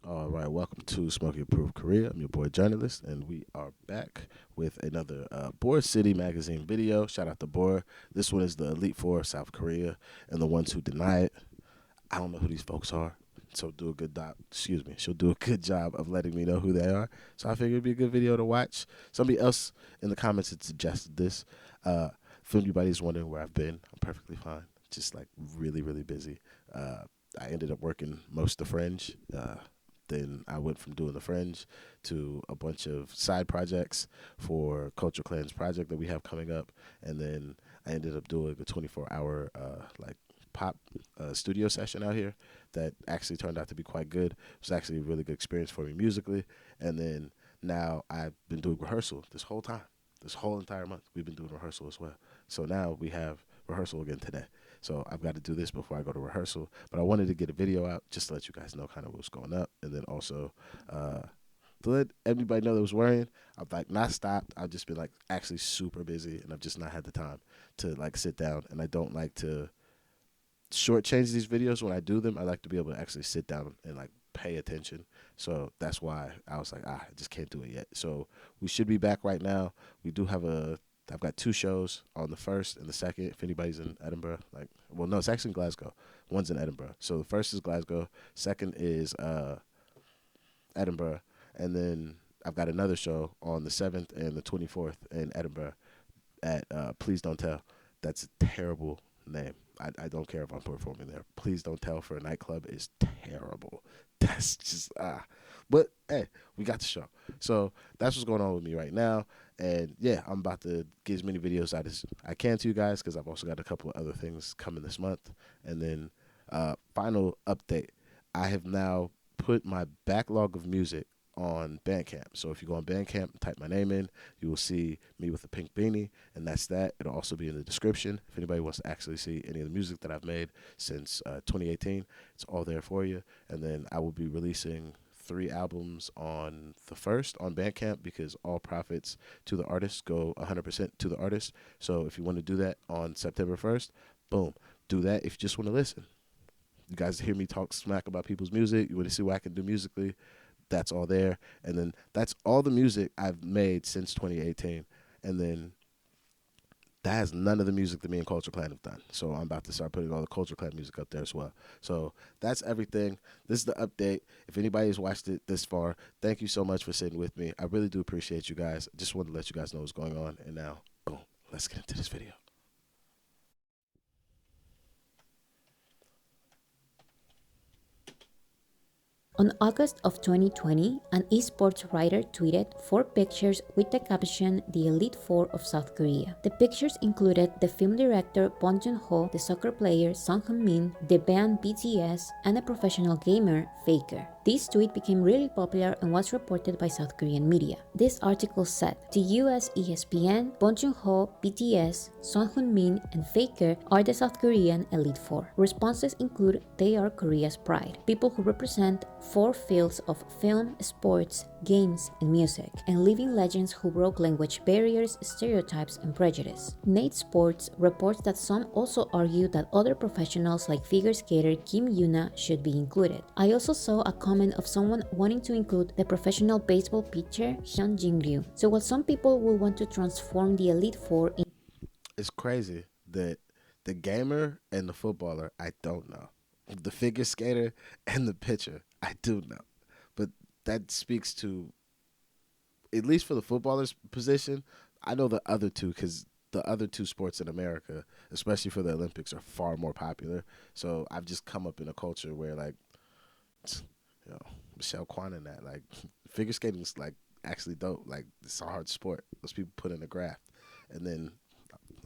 All right, welcome to Smokey Approved Korea. I'm your boy journalist, and we are back with another Boer City magazine video. Shout out to Boer. This one is the Elite Four of South Korea, and the ones who deny it. I don't know who these folks are, so do a good job. Excuse me. She'll do a good job of letting me know who they are. So I figured it'd be a good video to watch. Somebody else in the comments had suggested this. If anybody's wondering where I've been, I'm perfectly fine. Just like really, really busy. I ended up working most of the Fringe. Then I went from doing the Fringe to a bunch of side projects for Culture Clan's project that we have coming up, and then I ended up doing a 24-hour like pop studio session out here that actually turned out to be quite good. It was actually a really good experience for me musically, and then now I've been doing rehearsal this whole time. This whole entire month we've been doing rehearsal as well. So now we have rehearsal again today. So I've got to do this before I go to rehearsal. But I wanted to get a video out just to let you guys know kind of what's going up. And then also to let everybody know that was worrying, I've like not stopped. I've just been like actually super busy, and I've just not had the time to like sit down. And I don't like to shortchange these videos when I do them. I like to be able to actually sit down and like pay attention. So that's why I was like, I just can't do it yet. So we should be back right now. We do have I've got two shows on the 1st and the 2nd. If anybody's in Edinburgh, well, no, it's actually in Glasgow. One's in Edinburgh. So the 1st is Glasgow. 2nd is Edinburgh. And then I've got another show on the 7th and the 24th in Edinburgh at Please Don't Tell. That's a terrible name. I don't care if I'm performing there. Please Don't Tell for a nightclub is terrible. That's just But hey, we got the show. So that's what's going on with me right now. And yeah, I'm about to get as many videos out as I can to you guys because I've also got a couple of other things coming this month. And then final update. I have now put my backlog of music on Bandcamp. So if you go on Bandcamp and type my name in, you will see me with a pink beanie, and that's that. It'll also be in the description. If anybody wants to actually see any of the music that I've made since 2018, it's all there for you. And then I will be releasing 3 albums on the 1st on Bandcamp because all profits to the artists go 100% to the artist. So if you want to do that on September 1st, boom, do that if you just want to listen. You guys hear me talk smack about people's music. You want to see what I can do musically. That's all there. And then that's all the music I've made since 2018. And then that has none of the music that me and Culture Clan have done. So I'm about to start putting all the Culture Clan music up there as well. So that's everything. This is the update. If anybody's watched it this far, thank you so much for sitting with me. I really do appreciate you guys. Just wanted to let you guys know what's going on. And now, boom, let's get into this video. On August of 2020, an esports writer tweeted 4 pictures with the caption "The Elite Four of South Korea." The pictures included the film director Bong Joon-ho, the soccer player Son Heung-min, the band BTS, and a professional gamer, Faker. This tweet became really popular and was reported by South Korean media. This article said, to US ESPN, Bong Joon-ho, BTS, Son Heung-min, and Faker are the South Korean Elite Four. Responses include they are Korea's pride, people who represent 4 fields of film, sports, games, and music, and living legends who broke language barriers, stereotypes, and prejudice. Nate Sports reports that some also argue that other professionals like figure skater Kim Yuna should be included. I also saw a comment of someone wanting to include the professional baseball pitcher Hyun Jin-ryu. So while some people will want to transform the Elite Four in It's crazy that the gamer and the footballer, I don't know. The figure skater and the pitcher, I do know. But that speaks to, at least for the footballer's position, I know the other two because the other two sports in America, especially for the Olympics, are far more popular. So I've just come up in a culture where, like, Michelle Kwan and that, like, figure skating is, like, actually dope. Like, it's a hard sport. Those people put in the graft. And then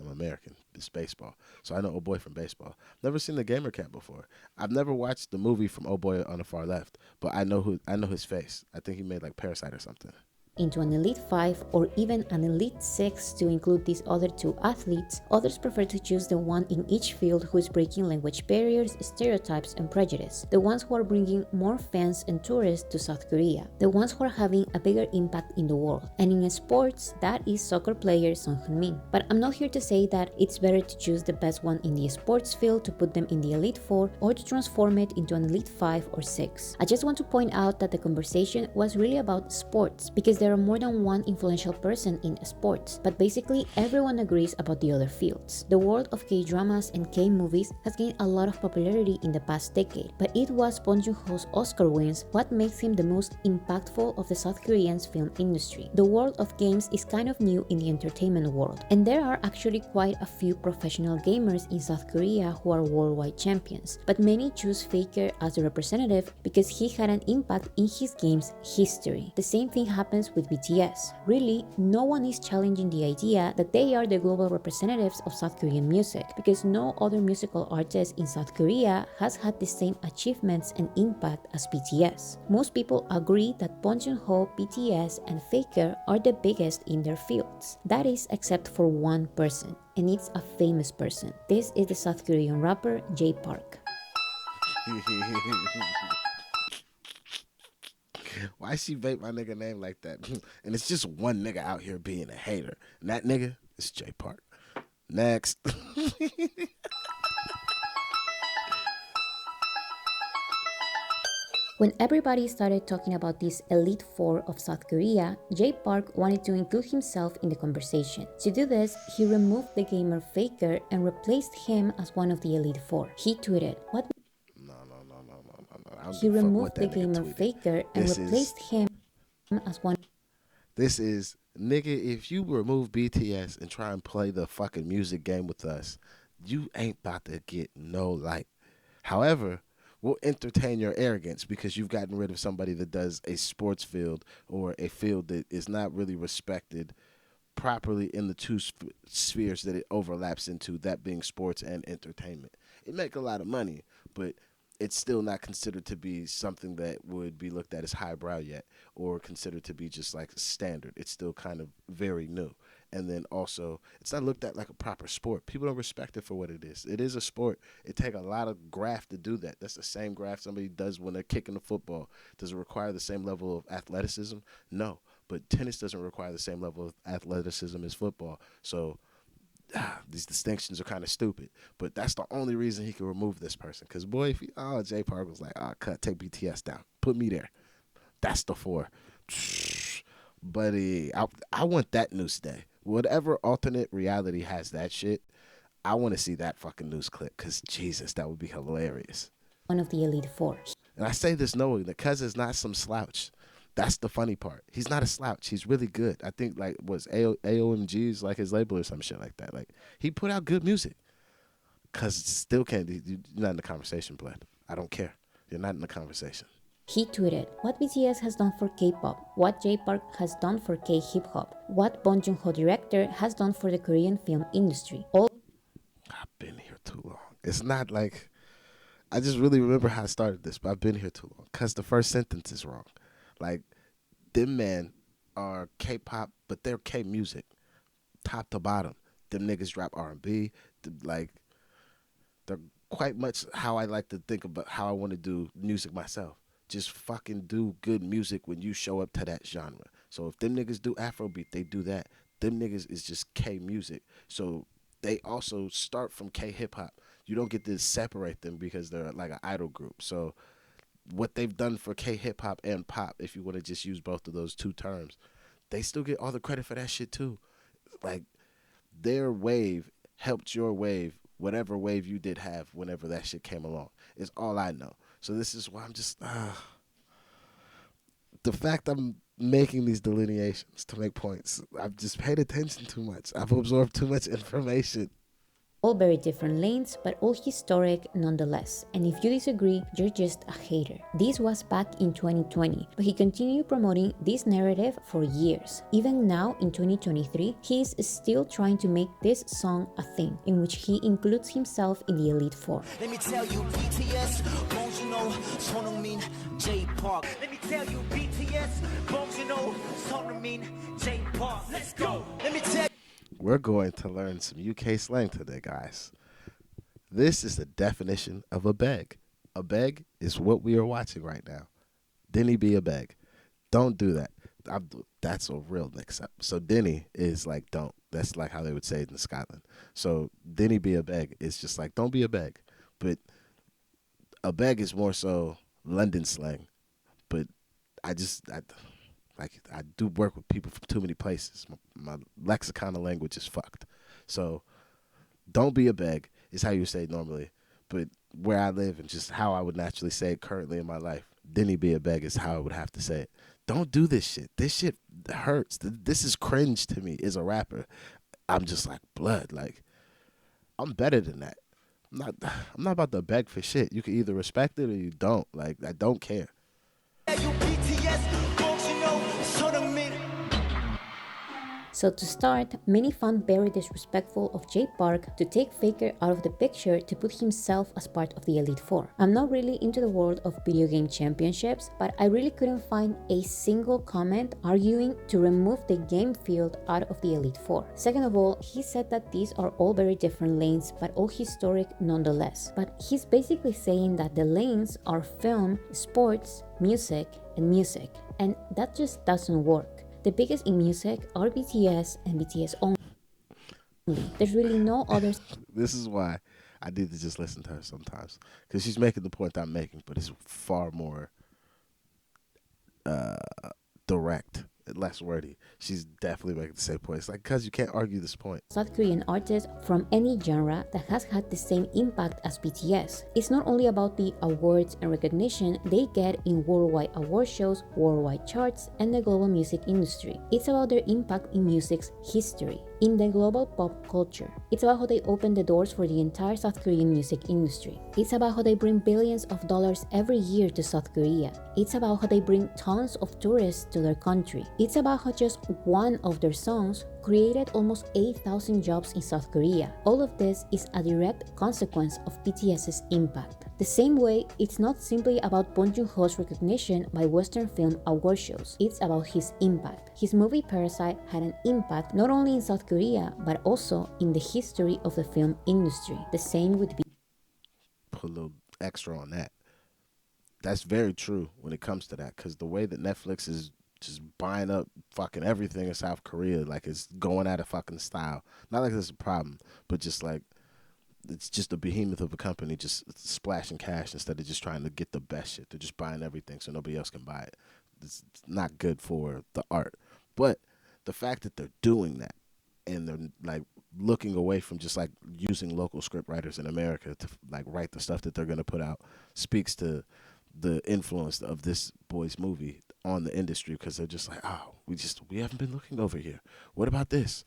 I'm American. It's baseball. So I know Oh Boy from baseball. Never seen the Gamer Cat before. I've never watched the movie from Oh Boy on the Far Left, but I know his face. I think he made like Parasite or something. into an Elite 5 or even an Elite 6 to include these other two athletes, others prefer to choose the one in each field who is breaking language barriers, stereotypes, and prejudice, the ones who are bringing more fans and tourists to South Korea, the ones who are having a bigger impact in the world. And in sports, that is soccer player Son Heung-min. But I'm not here to say that it's better to choose the best one in the sports field to put them in the Elite 4 or to transform it into an Elite 5 or 6. I just want to point out that the conversation was really about sports because there are more than one influential person in sports, but basically everyone agrees about the other fields. The world of K-dramas and K-movies has gained a lot of popularity in the past decade, but it was Bong Joon-ho's Oscar wins what makes him the most impactful of the South Korean film industry. The world of games is kind of new in the entertainment world, and there are actually quite a few professional gamers in South Korea who are worldwide champions, but many choose Faker as a representative because he had an impact in his game's history. The same thing happens with BTS. Really, no one is challenging the idea that they are the global representatives of South Korean music because no other musical artist in South Korea has had the same achievements and impact as BTS. Most people agree that Bong Joon-ho, BTS, and Faker are the biggest in their fields. That is except for one person, and it's a famous person. This is the South Korean rapper Jay Park. Why she vape my nigga name like that? And it's just one nigga out here being a hater. And that nigga is Jay Park. Next. When everybody started talking about this Elite 4 of South Korea, Jay Park wanted to include himself in the conversation. To do this, he removed the gamer Faker and replaced him as one of the Elite 4. He tweeted, "What?" No. He removed the gamer Faker and replaced him as one. This is, nigga, if you remove BTS and try and play the fucking music game with us, you ain't about to get no light. However, we'll entertain your arrogance because you've gotten rid of somebody that does a sports field or a field that is not really respected properly in the two spheres that it overlaps into, that being sports and entertainment. It make a lot of money, but it's still not considered to be something that would be looked at as highbrow yet or considered to be just like standard. It's still kind of very new. And then also, it's not looked at like a proper sport. People don't respect it for what it is. It is a sport. It takes a lot of graft to do that. That's the same graft somebody does when they're kicking the football. Does it require the same level of athleticism? No. But tennis doesn't require the same level of athleticism as football. So these distinctions are kind of stupid. But that's the only reason he can remove this person. Because, boy, if Jay Park was like, take BTS down. Put me there. That's the 4. Buddy, I want that news day. Whatever alternate reality has that shit, I want to see that fucking news clip because, Jesus, that would be hilarious. One of the Elite 4. And I say this knowing that Cuz is not some slouch. That's the funny part. He's not a slouch. He's really good. I think, like, was AOMG's, like, his label or some shit like that. Like, he put out good music. Cuz still can't. You're not in the conversation, Bled. I don't care. You're not in the conversation. He tweeted, "What BTS has done for K-pop, what Jay Park has done for K-hip-hop, what Bong Joon-ho director has done for the Korean film industry." I've been here too long. It's not like, I just really remember how I started this, but I've been here too long. Because the first sentence is wrong. Like, them men are K-pop, but they're K-music. Top to bottom. Them niggas drop R&B. Like, they're quite much how I like to think about how I want to do music myself. Just fucking do good music when you show up to that genre. So if them niggas do Afrobeat, they do that. Them niggas is just K music. So they also start from K hip hop. You don't get to separate them because they're like an idol group. So what they've done for K hip hop and pop, if you want to just use both of those two terms, they still get all the credit for that shit too. Like, their wave helped your wave, whatever wave you did have whenever that shit came along, is all I know. So this is why I'm just, the fact I'm making these delineations to make points, I've just paid attention too much. I've absorbed too much information. All very different lanes, but all historic nonetheless. And if you disagree, you're just a hater. This was back in 2020, but he continued promoting this narrative for years. Even now, in 2023, he is still trying to make this song a thing, in which he includes himself in the Elite 4. Let me tell you, BTS, won't you know 손흥민, J Park. Let me tell you, BTS, 봉준호, 손흥민, J Park. Let's go. Let me tell We're going to learn some UK slang today, guys. This is the definition of a beg. A beg is what we are watching right now. Denny be a beg. Don't do that. That's a real mix up. So Denny is like don't. That's like how they would say it in Scotland. So Denny be a beg is just like don't be a beg. But a beg is more so London slang. But I like I do work with people from too many places. My lexicon of language is fucked. So don't be a beg is how you say it normally. But where I live and just how I would naturally say it currently in my life, Denny be a beg is how I would have to say it. Don't do this shit. This shit hurts. This is cringe to me as a rapper. I'm just like blood. Like I'm better than that. I'm not about to beg for shit. You can either respect it or you don't. Like I don't care. you, BTS, 봉준호, 손흥민. So to start, many found very disrespectful of Jay Park to take Faker out of the picture to put himself as part of the Elite Four. I'm not really into the world of video game championships, but I really couldn't find a single comment arguing to remove the game field out of the Elite Four. Second of all, he said that these are all very different lanes, but all historic nonetheless. But he's basically saying that the lanes are film, sports, music, and that just doesn't work. The biggest in music are BTS and BTS only. There's really no other This is why I need to just listen to her sometimes because she's making the point I'm making, but it's far more uh, direct, less wordy. She's definitely making the same point. It's like because you can't argue this point. South Korean artist from any genre that has had the same impact as BTS. It's not only about the awards and recognition they get in worldwide award shows, worldwide charts, and the global music industry. It's about their impact in music's history, in the global pop culture. It's about how they open the doors for the entire South Korean music industry. It's about how they bring billions of dollars every year to South Korea. It's about how they bring tons of tourists to their country. It's about how just one of their songs created almost 8,000 jobs in South Korea. All of this is a direct consequence of BTS's impact. The same way, it's not simply about Bong Joon-ho's recognition by Western film award shows. It's about his impact. His movie Parasite had an impact not only in South Korea, but also in the history of the film industry. The same with Put a little extra on that. That's very true when it comes to that because the way that Netflix is just buying up fucking everything in South Korea, like it's going out of fucking style. Not like there's a problem, but just like it's just a behemoth of a company just splashing cash instead of just trying to get the best shit. They're just buying everything so nobody else can buy it. It's not good for the art. But the fact that they're doing that and they're like looking away from just like using local script writers in America to like write the stuff that they're going to put out speaks to the influence of this boy's movie on the industry because they're just like, oh, we haven't been looking over here. What about this?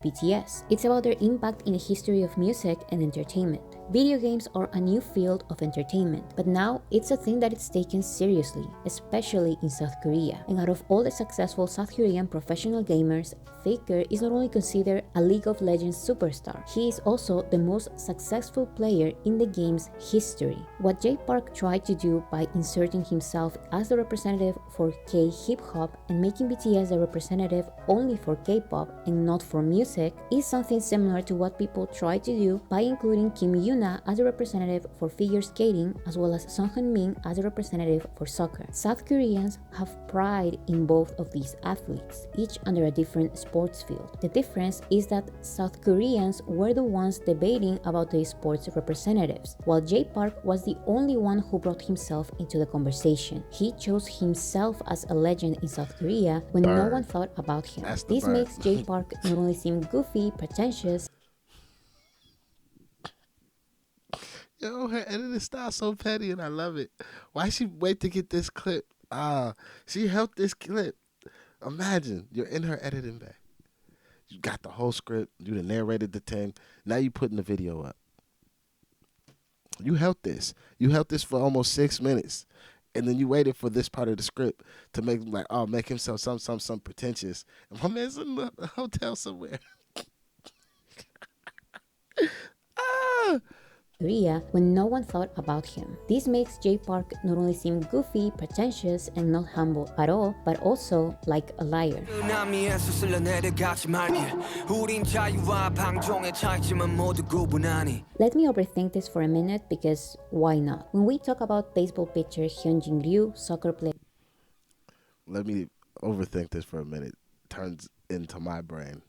BTS. It's about their impact in the history of music and entertainment. Video games are a new field of entertainment, but now it's a thing that is taken seriously, especially in South Korea. And out of all the successful South Korean professional gamers, Faker is not only considered a League of Legends superstar, he is also the most successful player in the game's history. What Jay Park tried to do by inserting himself as the representative for K-hip hop and making BTS the representative only for K-pop and not for music is something similar to what people try to do by including Kim Yuna as a representative for figure skating as well as Song Min as a representative for soccer. South Koreans have pride in both of these athletes, each under a different sports field. The difference is that South Koreans were the ones debating about the sports representatives, while Jay Park was the only one who brought himself into the conversation. He chose himself as a legend in South Korea when no one thought about him. This makes Jay Park not only seem goofy, pretentious, Yo, her editing style so petty and I love it. Why she wait to get this clip? She helped this clip. Imagine you're in her editing bay. You got the whole script. You done narrated the thing. Now you putting the video up. You helped this. You helped this for almost 6 minutes. And then you waited for this part of the script to make like, oh, make himself some pretentious. And my man's in the hotel somewhere. ah, Korea when no one thought about him. This makes Jay Park not only seem goofy, pretentious, and not humble at all, but also like a liar. Let me overthink this for a minute because why not? When we talk about baseball pitcher Hyunjin Ryu, soccer player Let me overthink this for a minute. Turns into my brain.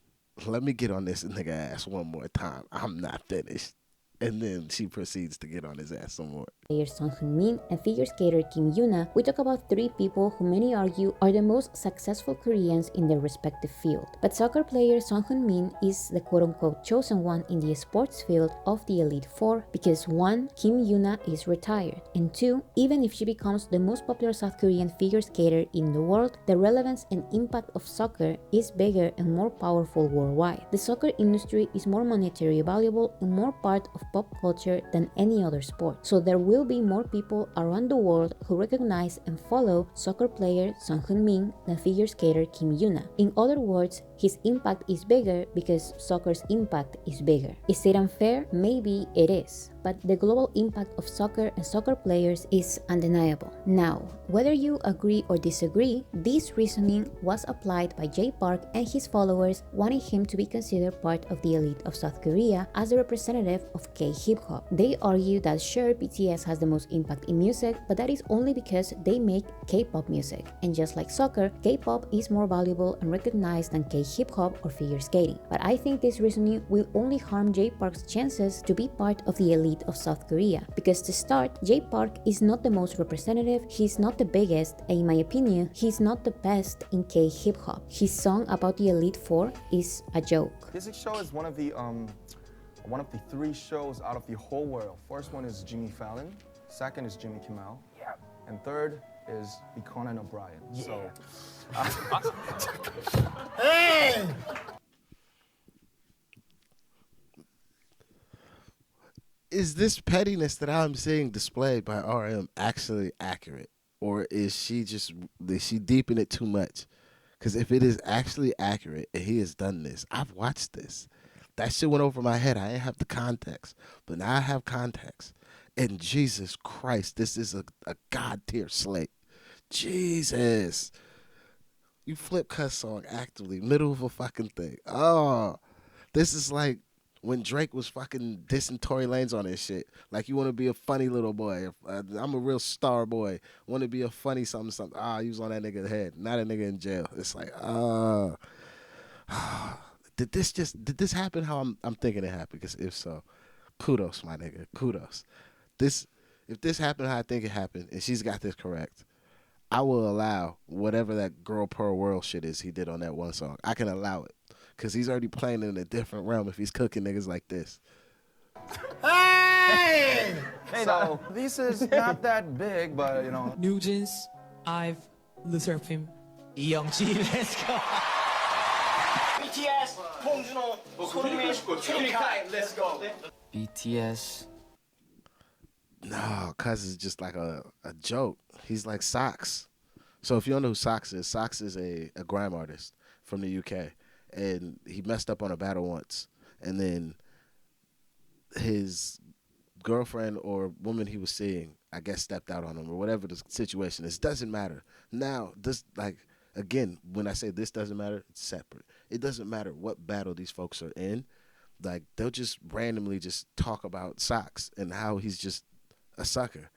Let me get on this nigga ass one more time. I'm not finished. And then she proceeds to get on his ass some more. Son Heung-min and figure skater Kim Yuna, we talk about three people who many argue are the most successful Koreans in their respective field. But soccer player Son Heung-min is the quote-unquote chosen one in the sports field of the Elite Four because 1. Kim Yuna is retired, and 2. Even if she becomes the most popular South Korean figure skater in the world, the relevance and impact of soccer is bigger and more powerful worldwide. The soccer industry is more monetarily valuable and more part of pop culture than any other sport, so there will be more people around the world who recognize and follow soccer player Son Heung-min than figure skater Kim Yuna. In other words, his impact is bigger because soccer's impact is bigger. Is it unfair? Maybe it is, but the global impact of soccer and soccer players is undeniable. Now, whether you agree or disagree, this reasoning was applied by Jay Park and his followers, wanting him to be considered part of the elite of South Korea as the representative of K-hip-hop. They argue that sure, BTS has the most impact in music, but that is only because they make K-pop music. And just like soccer, K-pop is more valuable and recognized than K-hip-hop or figure skating. But I think this reasoning will only harm Jay Park's chances to be part of the elite of South Korea. Because to start, Jay Park is not the most representative, he's not the biggest, and in my opinion, he's not the best in K-hip-hop. His song about the Elite Four is a joke. This show is one of the 3 shows out of the whole world. First one is Jimmy Fallon, second is Jimmy Kimmel, and third is the Conan O'Brien. Yeah. So, Hey! Is this pettiness that I'm seeing displayed by RM actually accurate, or is she deeping it too much? Because if it is actually accurate and he has done this, I've watched this. That shit went over my head. I didn't have the context, but now I have context. And Jesus Christ, this is a God tier slate. Jesus, you flip cuss song actively, middle of a fucking thing. Oh, this is like when Drake was fucking dissing Tory Lanez on his shit. Like, you want to be a funny little boy. I'm a real star boy. Want to be a funny something, something. He was on that nigga's head. Not a nigga in jail. It's like, did this happen how I'm thinking it happened? Because if so, kudos, my nigga. Kudos. If this happened how I think it happened, and she's got this correct, I will allow whatever that Girl Pearl World shit is he did on that one song. I can allow it. Because he's already playing in a different realm if he's cooking niggas like this. hey! So, this is not that big, but, you know. New Jeans, I've Lutherpim, Youngji, let's go. BTS, 봉준호, 손흥민, 최민kai, let's go. BTS. No, cuz it's just like a joke. He's like Socks. So if you don't know who Socks is a grime artist from the UK. And he messed up on a battle once. And then his girlfriend or woman he was seeing, I guess, stepped out on him or whatever the situation is. Doesn't matter. Now, this, like, again, when I say this doesn't matter, it's separate. It doesn't matter what battle these folks are in. Like, they'll just randomly just talk about Socks and how he's just a sucker.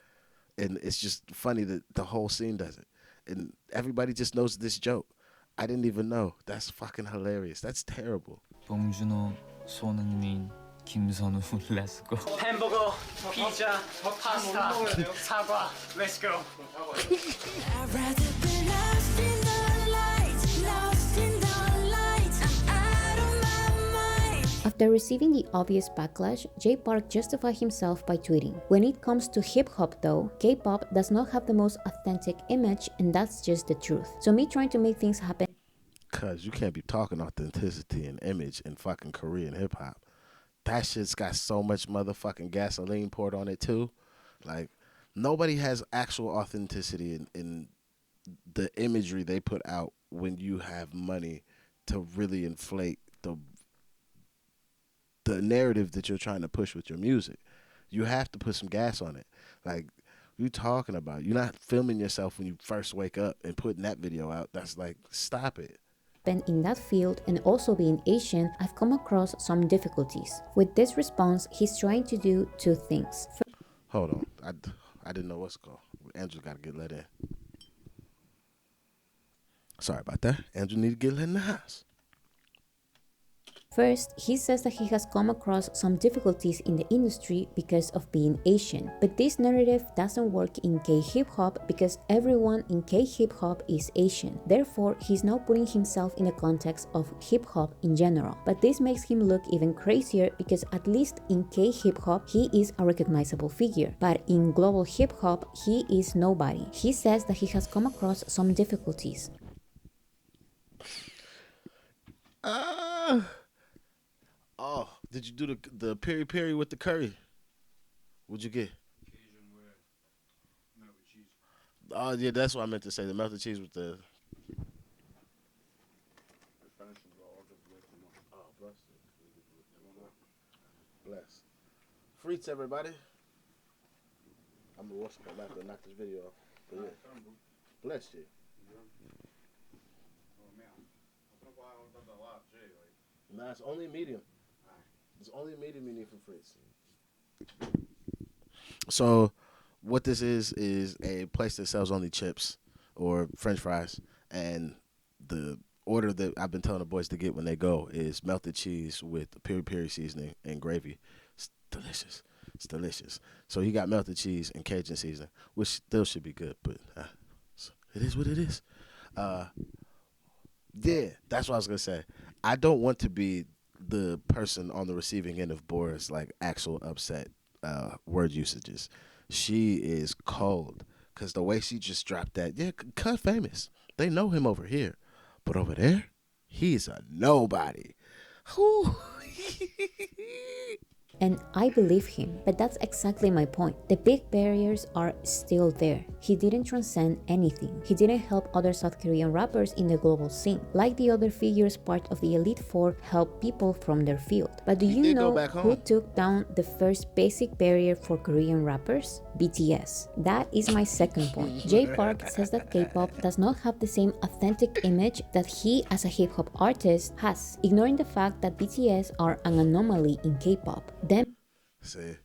And it's just funny that the whole scene does it. And everybody just knows this joke. I didn't even know. That's fucking hilarious. That's terrible. 봉준호, 손흥민, 김선우, let's go. 햄버거, 피자, 파스타, 사과, let's go. I'd rather be lost in the lights, lost in the lights. I'm out of my mind. After receiving the obvious backlash, Jay Park justified himself by tweeting, "When it comes to hip-hop though, K-pop does not have the most authentic image, and that's just the truth. So me trying to make things happen..." Cause you can't be talking authenticity and image in fucking Korean hip-hop. That shit's got so much motherfucking gasoline poured on it too. Like, nobody has actual authenticity in the imagery they put out when you have money to really inflate the narrative that you're trying to push with your music. You have to put some gas on it. Like, you talking about? You're not filming yourself when you first wake up and putting that video out. That's like, stop it. In that field and also being Asian, I've come across some difficulties. With this response, he's trying to do two things. Hold on. I didn't know what's called. Andrew got to get let in. Sorry about that. Andrew need to get let in the house. First, he says that he has come across some difficulties in the industry because of being Asian. But this narrative doesn't work in K-hip-hop because everyone in K-hip-hop is Asian. Therefore, he's now putting himself in the context of hip-hop in general. But this makes him look even crazier because at least in K-hip-hop, he is a recognizable figure. But in global hip-hop, he is nobody. He says that he has come across some difficulties. Oh, did you do the peri peri with the curry? What'd you get? Cajun with melted cheese. Oh yeah, that's what I meant to say. The melted cheese with the. Oh, bless you. Bless. Freets, everybody. I'm gonna watch it after knock this video off. But yeah. Bless you. Nah, it's only medium. It's only medium you need from Fritz. So, what this is a place that sells only chips or French fries, and the order that I've been telling the boys to get when they go is melted cheese with peri peri seasoning and gravy. It's delicious. It's delicious. So he got melted cheese and Cajun seasoning, which still should be good, but it is what it is. Yeah, that's what I was gonna say. I don't want to be the person on the receiving end of Bora's like actual upset word usages. She is cold because the way she just dropped that, yeah, cut famous. They know him over here, but over there, he's a nobody. Whew. And I believe him, but that's exactly my point. The big barriers are still there. He didn't transcend anything. He didn't help other South Korean rappers in the global scene. Like the other figures part of the Elite Four help people from their field. But do you know who took down the first basic barrier for Korean rappers? BTS. That is my second point. Jay Park says that K-pop does not have the same authentic image that he as a hip-hop artist has, ignoring the fact that BTS are an anomaly in K-pop. See,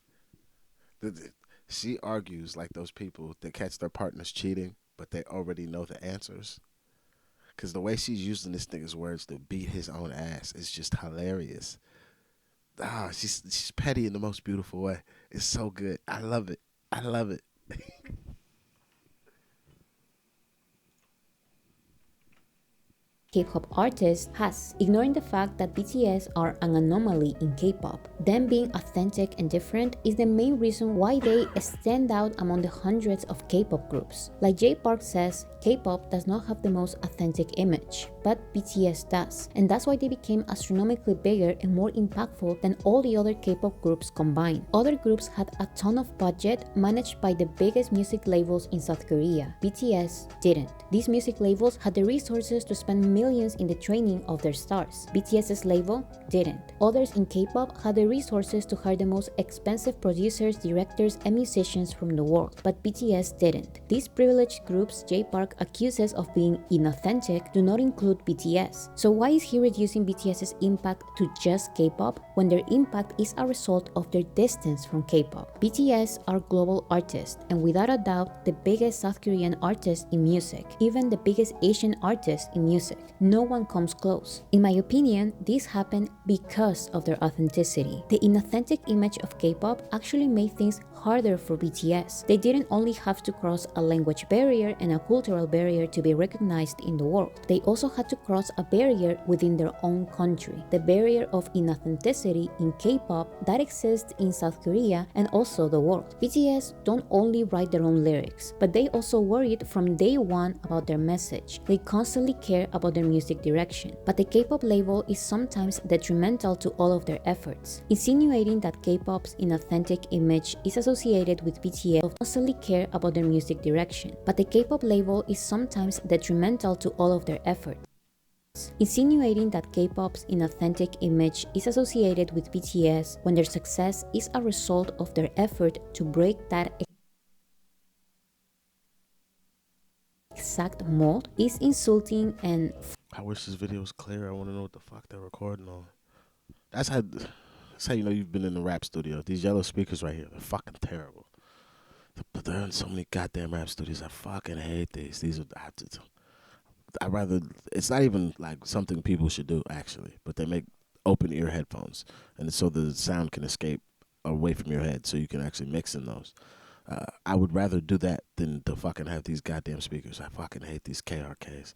she argues like those people that catch their partners cheating, but they already know the answers. Because the way she's using this nigga's words to beat his own ass is just hilarious. She's petty in the most beautiful way. It's so good. I love it. I love it. K-pop artist has, ignoring the fact that BTS are an anomaly in K-pop. Them being authentic and different is the main reason why they stand out among the hundreds of K-pop groups. Like Jay Park says, K-pop does not have the most authentic image, but BTS does, and that's why they became astronomically bigger and more impactful than all the other K-pop groups combined. Other groups had a ton of budget managed by the biggest music labels in South Korea. BTS didn't. These music labels had the resources to spend millions in the training of their stars. BTS's label didn't. Others in K-pop had the resources to hire the most expensive producers, directors, and musicians from the world, but BTS didn't. These privileged groups Jay Park accuses of being inauthentic do not include BTS. So why is he reducing BTS's impact to just K-pop when their impact is a result of their distance from K-pop? BTS are global artists and without a doubt the biggest South Korean artists in music, even the biggest Asian artists in music. No one comes close. In my opinion, this happened because of their authenticity. The inauthentic image of K-pop actually made things harder for BTS. They didn't only have to cross a language barrier and a cultural barrier to be recognized in the world. They also had to cross a barrier within their own country, the barrier of inauthenticity in K-pop that exists in South Korea and also the world. BTS don't only write their own lyrics, but they also worried from day one about their message. They constantly care about their music direction, but the K-pop label is sometimes detrimental to all of their efforts, insinuating that K-pop's inauthentic image is associated with BTS constantly care about their music direction, but the K-pop label is sometimes detrimental to all of their efforts. insinuating that K-pop's inauthentic image is associated with BTS when their success is a result of their effort to break that exact mold is insulting and I wish this video was clear. I want to know what the fuck they're recording on. That's how you know you've been in the rap studio. These yellow speakers right here, they're fucking terrible. But they're in so many goddamn rap studios. I fucking hate these. These are I rather. It's not even like something people should do actually, but they make open ear headphones, and so the sound can escape away from your head, so you can actually mix in those. I would rather do that than to fucking have these goddamn speakers. I fucking hate these KRKs.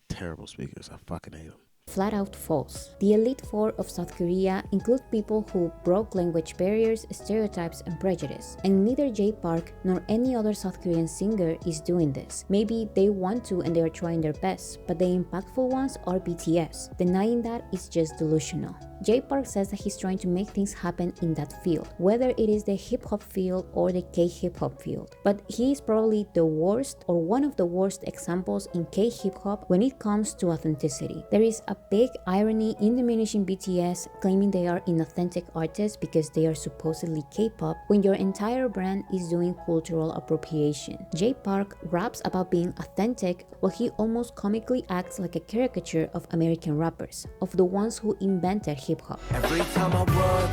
Terrible speakers. I fucking hate them. flat out false. The Elite Four of South Korea include people who broke language barriers, stereotypes, and prejudice. And neither Jay Park nor any other South Korean singer is doing this. Maybe they want to and they are trying their best, but the impactful ones are BTS. Denying that is just delusional. Jay Park says that he's trying to make things happen in that field, whether it is the hip-hop field or the K-hip-hop field. But he is probably the worst or one of the worst examples in K-hip-hop when it comes to authenticity. There is a big irony in diminishing BTS, claiming they are inauthentic artists because they are supposedly K-pop, when your entire brand is doing cultural appropriation. Jay Park raps about being authentic while he almost comically acts like a caricature of American rappers, of the ones who invented hip-hop. Every time I work,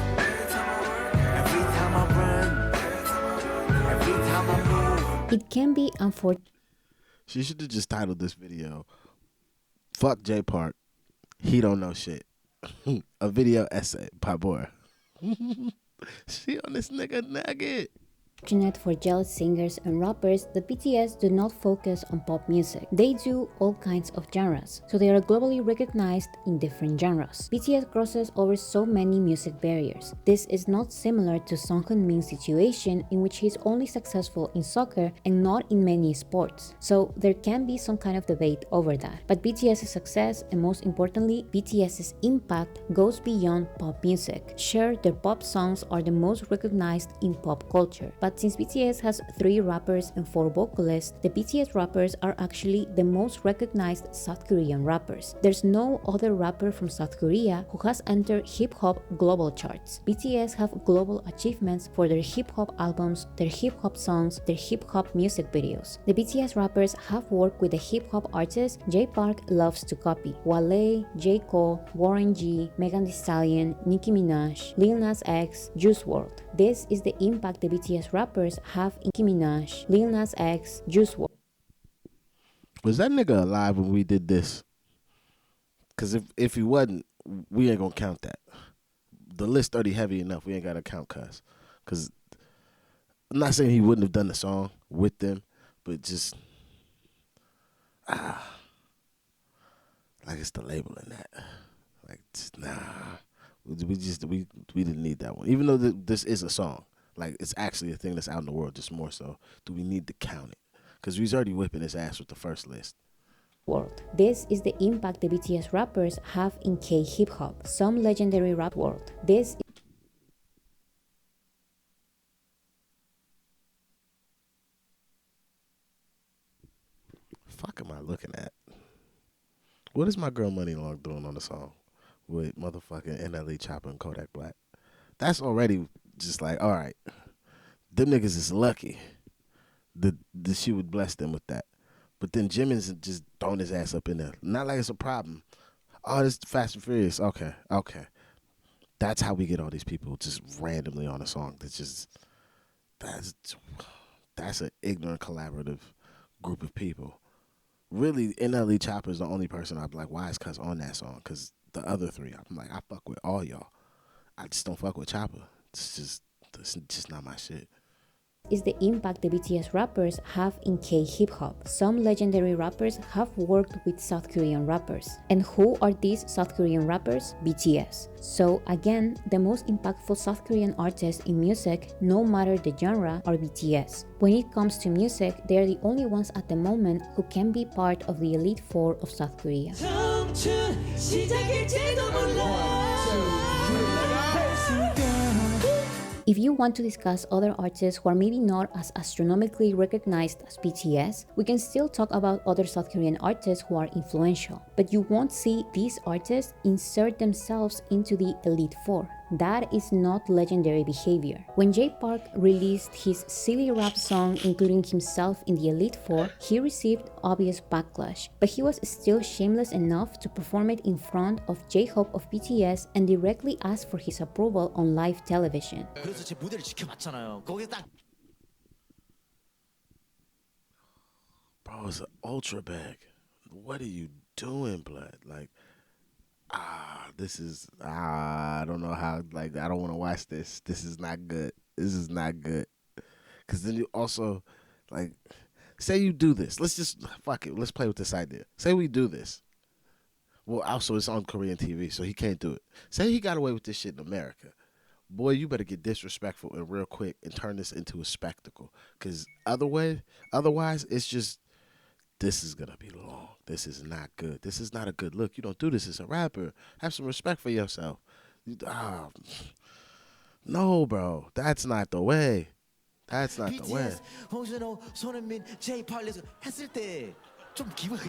every time I run, every time I move. It can be unfortunate. She should have just titled this video, "Fuck Jay Park, he don't know shit." A video essay by boy. She on this nigga nugget. For jealous singers and rappers that BTS do not focus on pop music. They do all kinds of genres, so they are globally recognized in different genres. BTS crosses over so many music barriers. This is not similar to Song Min's situation, in which he is only successful in soccer and not in many sports. So there can be some kind of debate over that. But BTS's success, and most importantly, BTS's impact, goes beyond pop music. Sure, their pop songs are the most recognized in pop culture, but since BTS has 3 rappers and 4 vocalists, the BTS rappers are actually the most recognized South Korean rappers. There's no other rapper from South Korea who has entered hip-hop global charts. BTS have global achievements for their hip-hop albums, their hip-hop songs, their hip-hop music videos. The BTS rappers have worked with the hip-hop artists Jay Park loves to copy: Wale, J. Cole, Warren G, Megan Thee Stallion, Nicki Minaj, Lil Nas X, Juice WRLD. This is the impact the BTS rappers have in Nicki Minaj, Lil Nas X, Juice WRLD. Was that nigga alive when we did this? Cause if he wasn't, we ain't gonna count that. The list already heavy enough. We ain't gotta count cause I'm not saying he wouldn't have done the song with them, but just like it's the label in that. Like just, nah. We didn't need that one. Even though this is a song, like it's actually a thing that's out in the world, just more so. Do we need to count it? Because we's already whipping his ass with the first list. World. This is the impact the BTS rappers have in K-hip hop, some legendary rap world. This Fuck am I looking at? What is my girl Money Long doing on the song with motherfucking NLE Chopper and Kodak Black? That's already just like, all right, them niggas is lucky that she would bless them with that. But then Jimin's just throwing his ass up in there. Not like it's a problem. Oh, this Fast and Furious. Okay. That's how we get all these people just randomly on a song. That's an ignorant collaborative group of people. Really, NLE Chopper is the only person I'd be like, why is Cuz on that song? Because the other 3, I'm like, I fuck with all y'all. I just don't fuck with Chopper. It's just not my shit. Is the impact the BTS rappers have in K-hip hop. Some legendary rappers have worked with South Korean rappers. And who are these South Korean rappers? BTS. So again, the most impactful South Korean artists in music, no matter the genre, are BTS. When it comes to music, they are the only ones at the moment who can be part of the Elite Four of South Korea. If you want to discuss other artists who are maybe not as astronomically recognized as BTS, we can still talk about other South Korean artists who are influential, but you won't see these artists insert themselves into the Elite Four. That is not legendary behavior. When Jay Park released his silly rap song including himself in the Elite Four, he received obvious backlash, but he was still shameless enough to perform it in front of J-Hope of BTS and directly ask for his approval on live television. 그래서 제 무대를 지켜봤잖아요. 거기에 딱 Bro, it's an ultra bag. What are you doing, blood? Like, this is I don't know how. Like, I don't want to watch this. This is not good. This is not good. Cause then you also, like, say you do this. Let's just fuck it. Let's play with this idea. Say we do this. Well, also it's on Korean TV, so he can't do it. Say he got away with this shit in America. Boy, you better get disrespectful and real quick and turn this into a spectacle. Cause otherwise, it's just. This is gonna be long. This is not good. This is not a good look. You don't do this as a rapper. Have some respect for yourself. No, bro. That's not the way. That's not the way. BTS, 홍준호, 손흥민, J-Park 했을 때 좀 기분이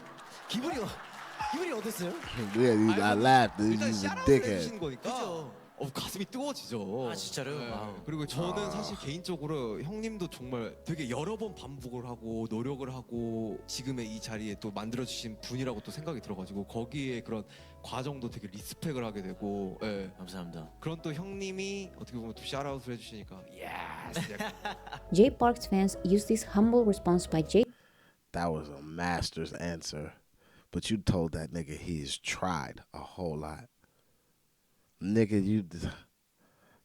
어땠어요? Yeah, I laughed. He's 일단 a 샤라웃을 dickhead. 해주시는 거니까 가슴이 뜨거워지죠. 아 진짜로요? 네. 와우. 그리고 저는 사실 개인적으로 형님도 정말 되게 여러 번 반복을 하고 노력을 하고 지금의 이 자리에 또 만들어주신 분이라고 또 생각이 들어가지고 거기에 그런 과정도 되게 리스펙을 하게 되고 예. 감사합니다. 그런 또 형님이 어떻게 보면 또 샤라웃을 해주시니까 예스 Jay Park's fans used this humble response by Jay That was a master's answer. But you told that nigga he's tried a whole lot. Nigga,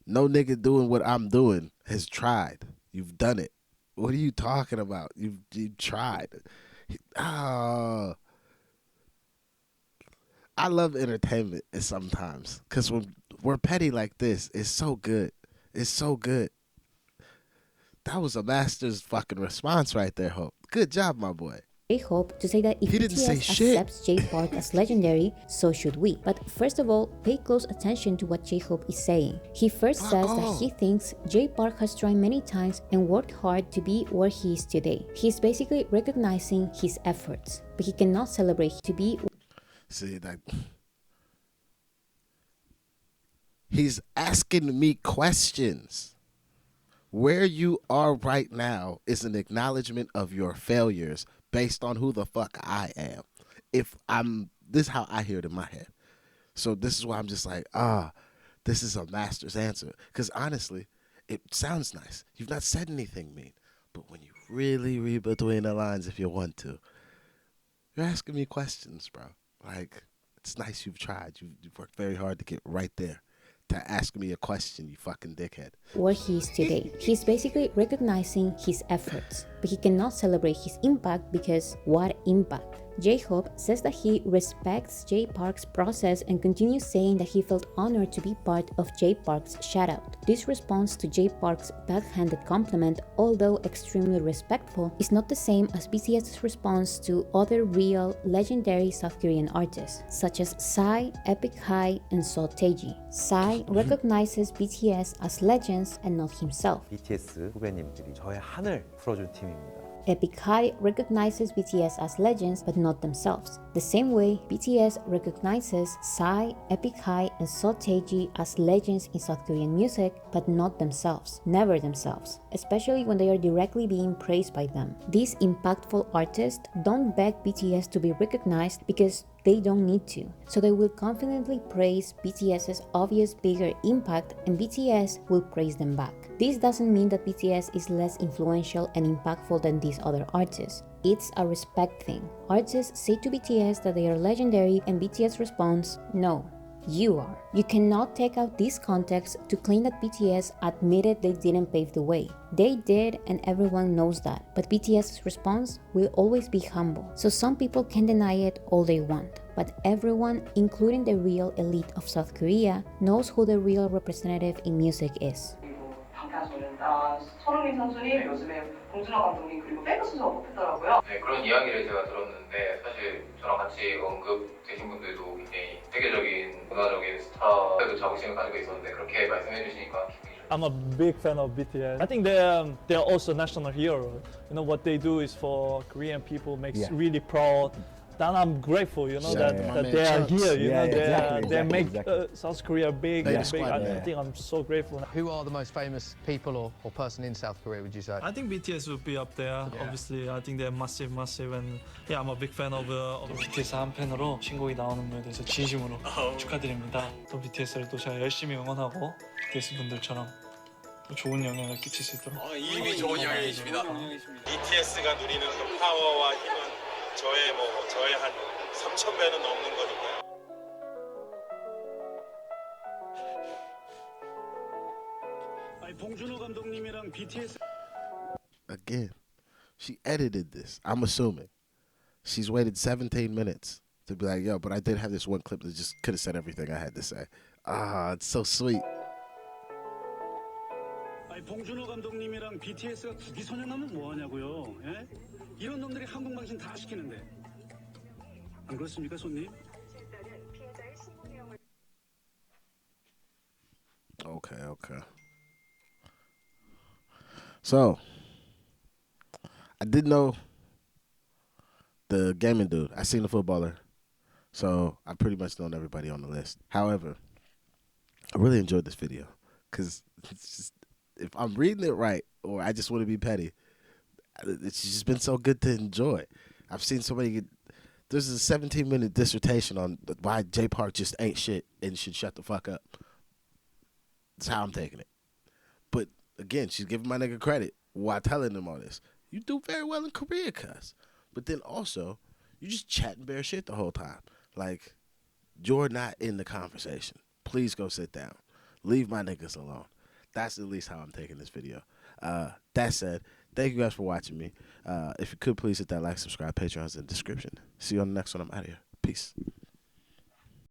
no nigga doing what I'm doing has tried. You've done it. What are you talking about? You tried. I love entertainment sometimes because when we're petty like this, it's so good. It's so good. That was a master's fucking response right there, Hope. Good job, my boy. J-Hope to say that if He didn't say BTS shit. accepts Jay Park as legendary, so should we. But first of all, pay close attention to what J-Hope is saying. He first says that he thinks Jay Park has tried many times and worked hard to be where he is today. He's basically recognizing his efforts, but he cannot celebrate to be. See, like, he's asking me questions. Where you are right now is an acknowledgement of your failures based on who the fuck I am. This is how I hear it in my head. So this is why I'm just like, this is a master's answer. Because honestly, it sounds nice. You've not said anything mean. But when you really read between the lines, if you want to, you're asking me questions, bro. Like, it's nice you've tried. You've worked very hard to get right there. To ask me a question, you fucking dickhead. Where he is today. He's basically recognizing his efforts, but he cannot celebrate his impact because what impact? J-Hope says that he respects Jay Park's process and continues saying that he felt honored to be part of Jay Park's shoutout. This response to Jay Park's backhanded compliment, although extremely respectful, is not the same as BTS's response to other real, legendary South Korean artists, such as Psy, Epic High, and Seo Taiji. Psy recognizes BTS as legends and not himself. BTS 후배님들이 저의 한을 풀어준 팀입니다. Epic High recognizes BTS as legends but not themselves. The same way, BTS recognizes Psy, Epic High, and Seo Taiji as legends in South Korean music but not themselves, never themselves, especially when they are directly being praised by them. These impactful artists don't beg BTS to be recognized because they don't need to, so they will confidently praise BTS's obvious bigger impact and BTS will praise them back. This doesn't mean that BTS is less influential and impactful than these other artists. It's a respect thing. Artists say to BTS that they are legendary and BTS responds, no, you are. You cannot take out this context to claim that BTS admitted they didn't pave the way. They did and everyone knows that, but BTS's response will always be humble. So some people can deny it all they want, but everyone, including the real elite of South Korea, knows who the real representative in music is. 방탄소년단 손흥민 선수님 요즘에 봉준호 감독님 그리고 팬크스 작업했더라고요. 네, 그런 이야기를 제가 들었는데 사실 저랑 같이 언급되신 분들도 굉장히 세계적인 문화적인 스타에도 자부심을 가지고 있었는데 그렇게 말씀해 주시니까 기분이 I'm a big fan of BTS. I think they're also national hero. You know what they do is for Korean people makes really proud. Then I'm grateful, you know, that they are here. You know, they make South Korea big. Yeah. Big. I think I'm so grateful. Who are the most famous people or person in South Korea, would you say? I think BTS would be up there. Obviously, I think they're massive, and yeah, I'm a big fan of BTS 한 팬으로 신곡이 나오는 거에 대해서 진심으로 축하드립니다. 또 BTS를 또 제가 열심히 응원하고 BTS 분들처럼 또 좋은 영향을 끼칠 수 있도록. 이미 좋은 영향이십니다. BTS가 누리는 그 파워와 힘은 저의 한 3,000배는 넘는 거니까요. 아니 봉준호 감독님이랑 BTS. Again, she edited this. I'm assuming she's waited 17 minutes to be like, yo, but I did have this one clip that just could have said everything I had to say. Ah, it's so sweet. 아니 봉준호 감독님이랑 BTS가 국기선언하면 뭐 하냐고요? 예? 이런 놈들이 한국 망신 다 시키는데 안 그렇습니까, 손님? Okay. So, I didn't know the gaming dude. I seen the footballer, so I pretty much known everybody on the list. However, I really enjoyed this video because it's just, if I'm reading it right or I just want to be petty, it's just been so good to enjoy. I've seen so many. There's a 17-minute dissertation on why Jay Park just ain't shit and should shut the fuck up. That's how I'm taking it. But again, she's giving my nigga credit while telling him all this. You do very well in Korea, cuz. But then also, you just chatting bare shit the whole time. Like, you're not in the conversation. Please go sit down. Leave my niggas alone. That's at least how I'm taking this video. That said, thank you guys for watching me. If you could, please hit that like, subscribe, Patreon's in the description. See you on the next one. I'm out of here. Peace.